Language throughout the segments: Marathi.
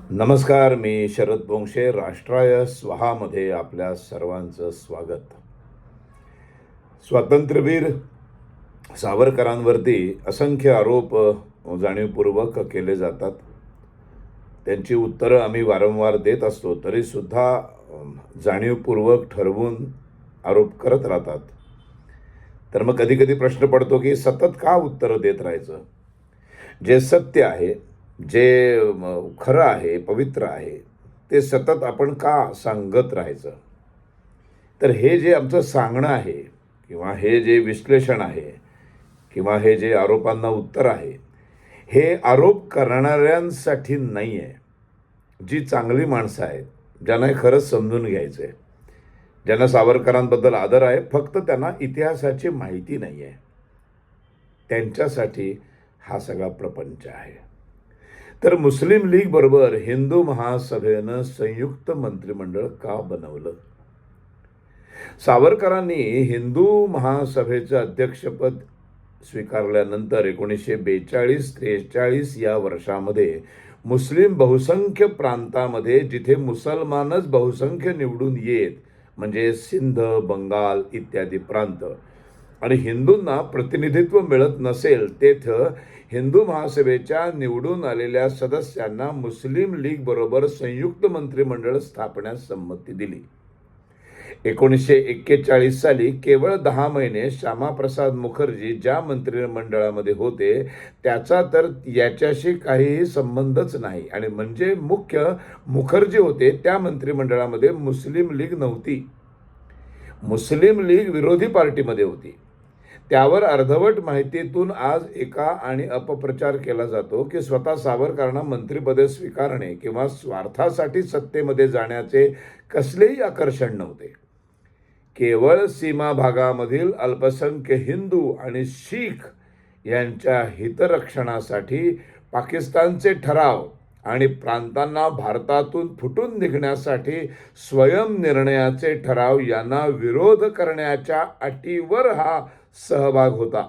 नमस्कार. मी शरद बोंक्षे. राष्ट्राय स्वहामध्ये आपल्या सर्वांचं स्वागत. स्वातंत्र्यवीर सावरकरांवरती असंख्य आरोप जाणीवपूर्वक केले जातात. त्यांची उत्तरं आम्ही वारंवार देत असतो, तरीसुद्धा जाणीवपूर्वक ठरवून आरोप करत राहतात. तर मग कधी कधी प्रश्न पडतो की सतत का उत्तरं देत राहायचं? जे सत्य आहे, जे खरं आहे, पवित्र आहे, ते सतत आपण का सांगत राहायचं? तर हे जे आमचं सांगणं आहे किंवा हे जे विश्लेषण आहे किंवा हे जे आरोपांना उत्तर आहे, हे आरोप करणाऱ्यांसाठी नाही आहे. जी चांगली माणसं आहेत, ज्यांना हे खरंच समजून घ्यायचं आहे, ज्यांना सावरकरांबद्दल आदर आहे, फक्त त्यांना इतिहासाची माहिती नाही आहे, त्यांच्यासाठी हा सगळा प्रपंच आहे. तर मुस्लिम लीग बरोबर हिंदू महासभेनं संयुक्त मंत्रिमंडळ का बनवलं? सावरकरांनी हिंदू महासभेचं अध्यक्षपद स्वीकारल्यानंतर 1942-43 या वर्षामध्ये मुस्लिम बहुसंख्य प्रांतामध्ये, जिथे मुसलमानच बहुसंख्य निवडून येत, म्हणजे सिंध, बंगाल इत्यादी प्रांत, आणि हिंदूंना प्रतिनिधित्व मिळत नसेल, तेथं हिंदू महासभेच्या निवडून आलेल्या सदस्यांना मुस्लिम लीग बरोबर संयुक्त मंत्रिमंडळ स्थापण्यास संमती दिली. 1941 साली केवळ 10 महिने श्यामाप्रसाद मुखर्जी ज्या मंत्रिमंडळामध्ये होते, त्याचा तर याच्याशी काहीही संबंधच नाही. आणि म्हणजे मुख्य मुखर्जी होते, त्या मंत्रिमंडळामध्ये मुस्लिम लीग नव्हती. मुस्लिम लीग विरोधी पार्टीमध्ये होती. त्यावर अर्धवट माहितीतून आज एका आणि अपप्रचार केला जातो की स्वतः सावरकरांना मंत्रिपदे स्वीकारणे किंवा स्वार्थासाठी सत्तेमध्ये जाण्याचे कसलेही आकर्षण नव्हते. केवळ सीमा भागामधील अल्पसंख्य हिंदू आणि शीख यांच्या हितरक्षणासाठी पाकिस्तानचे ठराव आणि प्रांतांना भारतातून फुटून निघण्यासाठी स्वयंनिर्णयाचे ठराव यांना विरोध करण्याच्या अटीवर हा सहभाग होता.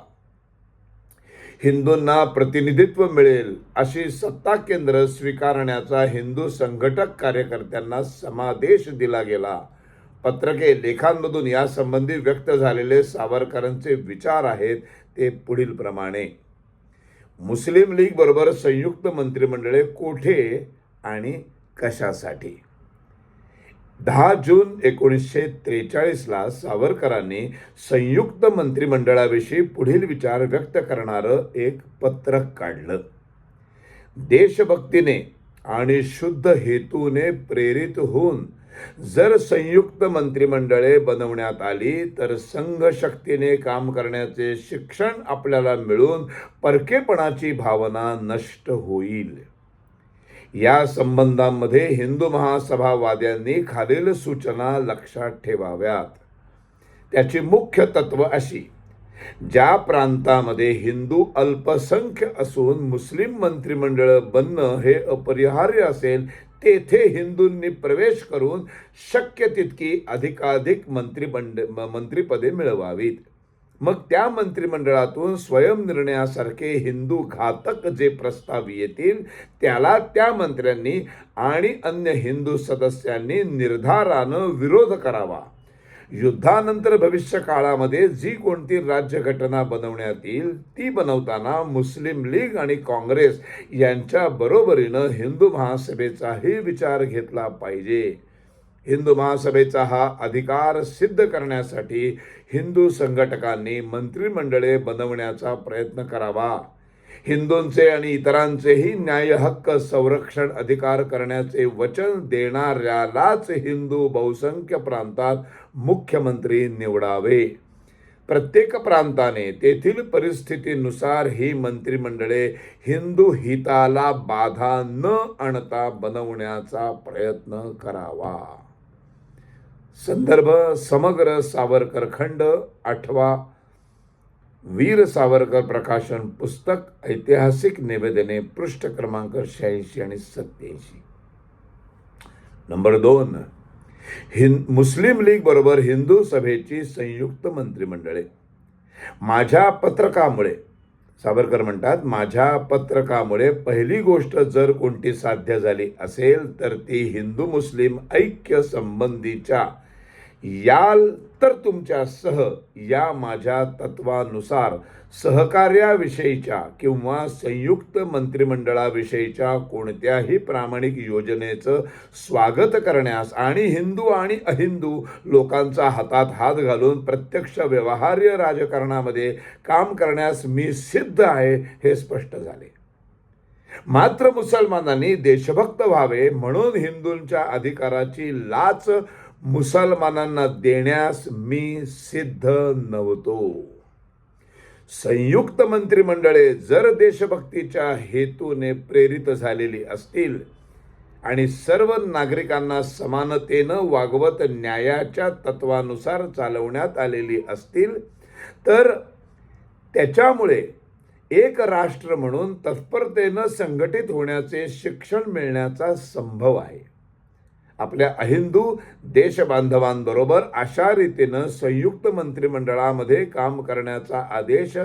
हिंदूंना प्रतिनिधित्व मिळेल अशी सत्ता केंद्र स्वीकारण्याचा हिंदू संघटक कार्यकर्त्यांना समादेश दिला गेला. पत्रके, लेखांमधून यासंबंधी व्यक्त झालेले सावरकरांचे विचार आहेत ते पुढील प्रमाणे. मुस्लिम लीग बरोबर संयुक्त मंत्रिमंडळे कोठे आणि कशासाठी? 10 जून 1943 सावरकरांनी संयुक्त मंत्रिमंडळाविषयी पुढील विचार व्यक्त करणारं एक पत्रक काढलं. देशभक्तीने आणि शुद्ध हेतूने प्रेरित होऊन जर संयुक्त मंत्रिमंडळे बनवण्यात आली तर संघशक्तीने काम करण्याचे शिक्षण आपल्याला मिळून परकेपणाची भावना नष्ट होईल. या संबंधांमध्ये हिंदू महासभावाद्यांनी खालील सूचना लक्षात ठेवाव्यात. त्याची मुख्य तत्व अशी: ज्या प्रांतामध्ये हिंदू अल्पसंख्य असून मुस्लिम मंत्रिमंडळ बनणं हे अपरिहार्य असेल, तेथे हिंदूंनी प्रवेश करून शक्य तितकी अधिकाधिक मंत्रिपदे मिळवावीत. मग त्या मंत्रिमंडळातून स्वयंनिर्णयासारखे हिंदू घातक जे प्रस्ताव येतील, त्याला त्या मंत्र्यांनी आणि अन्य हिंदू सदस्यांनी निर्धारानं विरोध करावा. युद्धानंतर भविष्य काळामध्ये जी कोणती राज्यघटना बनवण्यात येईल, ती बनवताना मुस्लिम लीग आणि काँग्रेस यांच्या बरोबरीनं हिंदू महासभेचाही विचार घेतला पाहिजे. हिंदू महासभेचा हा अधिकार सिद्ध करण्यासाठी हिंदू संघटकांनी मंत्रिमंडळे बनवण्याचा प्रयत्न करावा. हिंदूंचे आणि इतरांचेही न्याय हक्क संरक्षण अधिकार करण्याचे वचन देणाऱ्यालाच हिंदू बहुसंख्य प्रांतात मुख्यमंत्री निवडावे. प्रत्येक प्रांताने तेथील परिस्थितीनुसार ही मंत्रिमंडळे हिंदू हिताला बाधा न आणता बनवण्याचा प्रयत्न करावा. संदर्भ: समग्र सावरकर खंड, 8वा वीर सावरकर प्रकाशन पुस्तक, ऐतिहासिक निवेदने, पृष्ठ क्रमांक 86 आणि 87. नंबर 2, मुस्लिम लीग बरोबर हिंदू सभेची संयुक्त मंत्रिमंडळे. माझ्या पत्रकामुळे सावरकर म्हणतात, माझ्या पत्रकामुळे पहिली गोष्ट जर कोणती साध्य झाली असेल तर ती हिंदू मुस्लिम ऐक्य संबंधीच्या याल तर तुमच्यासह या माझ्या तत्वानुसार सहकार्याविषयीच्या किंवा संयुक्त मंत्रिमंडळाविषयीच्या कोणत्याही प्रामाणिक योजनेचं स्वागत करण्यास आणि हिंदू आणि अहिंदू लोकांचा हातात हात घालून प्रत्यक्ष व्यवहार्य राजकारणामध्ये काम करण्यास मी सिद्ध आहे हे स्पष्ट झाले. मात्र मुसलमानांनी देशभक्त व्हावे म्हणून हिंदूंच्या अधिकाराची लाच मुसलमानांना देण्यास मी सिद्ध नव्हतो. संयुक्त मंत्रिमंडळे जर देशभक्तीच्या हेतूने प्रेरित झालेली असतील आणि सर्व नागरिकांना समानतेनं वागवत न्यायाच्या तत्वानुसार चालवण्यात आलेली असतील तर त्याच्यामुळे एक राष्ट्र म्हणून तत्परतेनं संघटित होण्याचे शिक्षण मिळण्याचा संभव आहे. आपल्या अहिंदू देशबांधवांबरोबर अशा रीतीनं संयुक्त मंत्रिमंडळामध्ये काम करण्याचा आदेश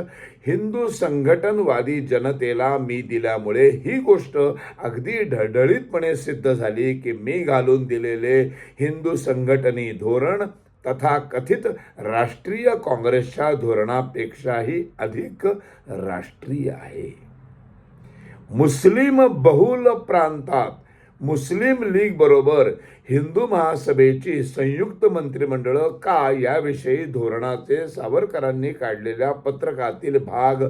हिंदू संघटनवादी जनतेला मी दिल्यामुळे ही गोष्ट अगदी ढळढळीतपणे सिद्ध झाली की मी घालून दिलेले हिंदू संघटनी धोरण तथाकथित राष्ट्रीय काँग्रेसच्या धोरणापेक्षाही अधिक राष्ट्रीय आहे. मुस्लिम बहुल प्रांतात मुस्लिम लीग बरोबर हिंदू महासभेची संयुक्त मंत्रिमंडळ का याविषयी धोरणाचे सावरकरांनी काढलेल्या पत्रकातील भाग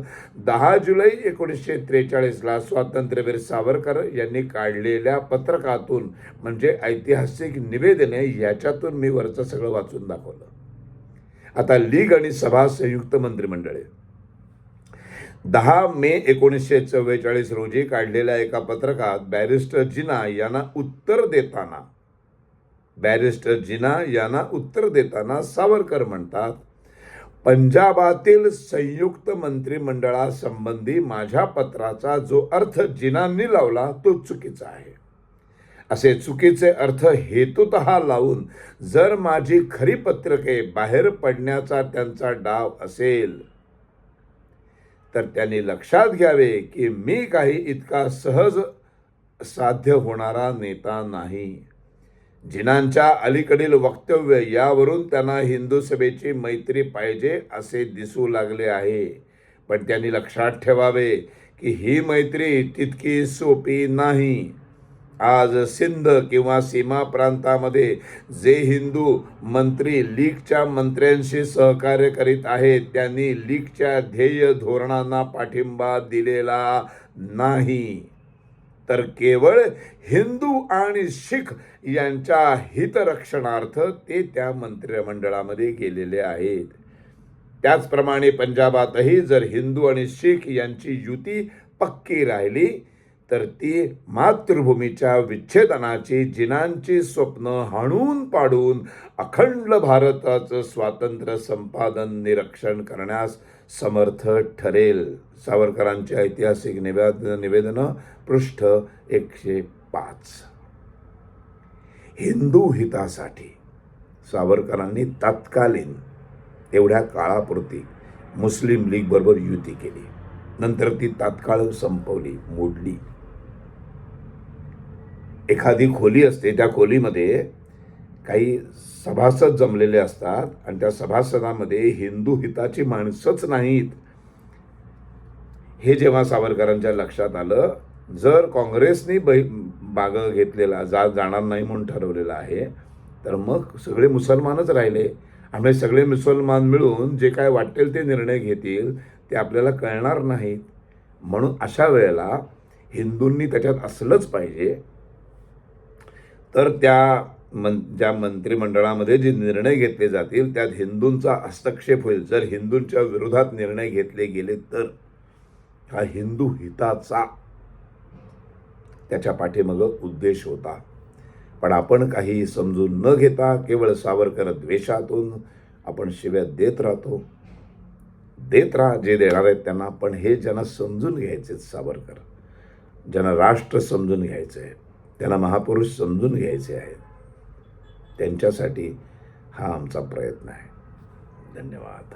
10 जुलै 1943ला स्वातंत्र्यवीर सावरकर यांनी काढलेल्या पत्रकातून म्हणजे ऐतिहासिक निवेदने याच्यातून मी वरचं सगळं वाचून दाखवलं. आता लीग आणि सभा संयुक्त मंत्रिमंडळे 10 मे 1944 रोजी काढलेल्या एका पत्रकात बॅरिस्टर जिना यांना उत्तर देताना सावरकर म्हणतात, पंजाबातील संयुक्त मंत्रिमंडळासंबंधी माझ्या पत्राचा जो अर्थ जिनांनी लावला तो चुकीचा आहे. असे चुकीचे अर्थ हेतुतः लावून जर माझी खरी पत्रके बाहेर पडण्याचा त्यांचा डाव असेल तर त्यांनी लक्षात घ्यावे की मी काही इतका सहज साध्य होणारा नेता नाही. जिनांच्या अलीकडील वक्तव्य यावरून त्यांना हिंदू सभेची मैत्री पाहिजे असे दिसू लागले आहे. पण त्यांनी लक्षात ठेवावे की ही मैत्री तितकी सोपी नाही. आज सिंध किंवा सीमा प्रांतामध्ये जे हिंदू मंत्री लीगच्या मंत्र्यांशी सहकार्य करीत आहेत त्यांनी लीगच्या ध्येय धोरणांना पाठिंबा दिलेला नाही तर केवळ हिंदू आणि शीख यांच्या हितरक्षणार्थ ते त्या मंत्रिमंडळामध्ये गेलेले आहेत. त्याचप्रमाणे पंजाबातही जर हिंदू आणि शीख यांची युती पक्की राहिली तर ती मातृभूमीच्या विच्छेदनाची जिनांची स्वप्न हाणून पाडून अखंड भारताचं स्वातंत्र्य संपादन निरीक्षण करण्यास समर्थ ठरेल. सावरकरांची ऐतिहासिक निवेदनं पृष्ठ 105. हिंदू हितासाठी सावरकरांनी तत्कालीन एवढ्या काळापुरती मुस्लिम लीग बरोबर युती केली. नंतर ती तात्काळ संपवली, मोडली. एखादी खोली असते, त्या खोलीमध्ये काही सभासद जमलेले असतात आणि त्या सभासदांमध्ये हिंदू हिताची माणसंच नाहीत. हे जेव्हा सावरकरांच्या लक्षात आलं, जर काँग्रेसने भाग घेतलेला जाणार नाही म्हणून ठरवलेलं आहे तर मग सगळे मुसलमानच राहिले आणि सगळे मुसलमान मिळून जे काय वाटेल ते निर्णय घेतील ते आपल्याला कळणार नाहीत. म्हणून अशा वेळेला हिंदूंनी त्याच्यात असलंच पाहिजे. तर ज्या मंत्रिमंडळामध्ये जे निर्णय घेतले जातील त्यात हिंदूंचा हस्तक्षेप होईल. जर हिंदूंच्या विरोधात निर्णय घेतले गेले तर हा हिंदू हिताचा त्याच्या पाठीमागं उद्देश होता. पण आपण काही समजून न घेता केवळ सावरकर द्वेषातून आपण शिव्या देत राहतो. देत राहा जे देणार आहेत त्यांना. पण हे ज्यांना समजून घ्यायचे सावरकर, ज्यांना राष्ट्र समजून घ्यायचं आहे, त्यांना महापुरुष समजून घ्यायचे आहेत, त्यांच्यासाठी हा आमचा प्रयत्न आहे. धन्यवाद.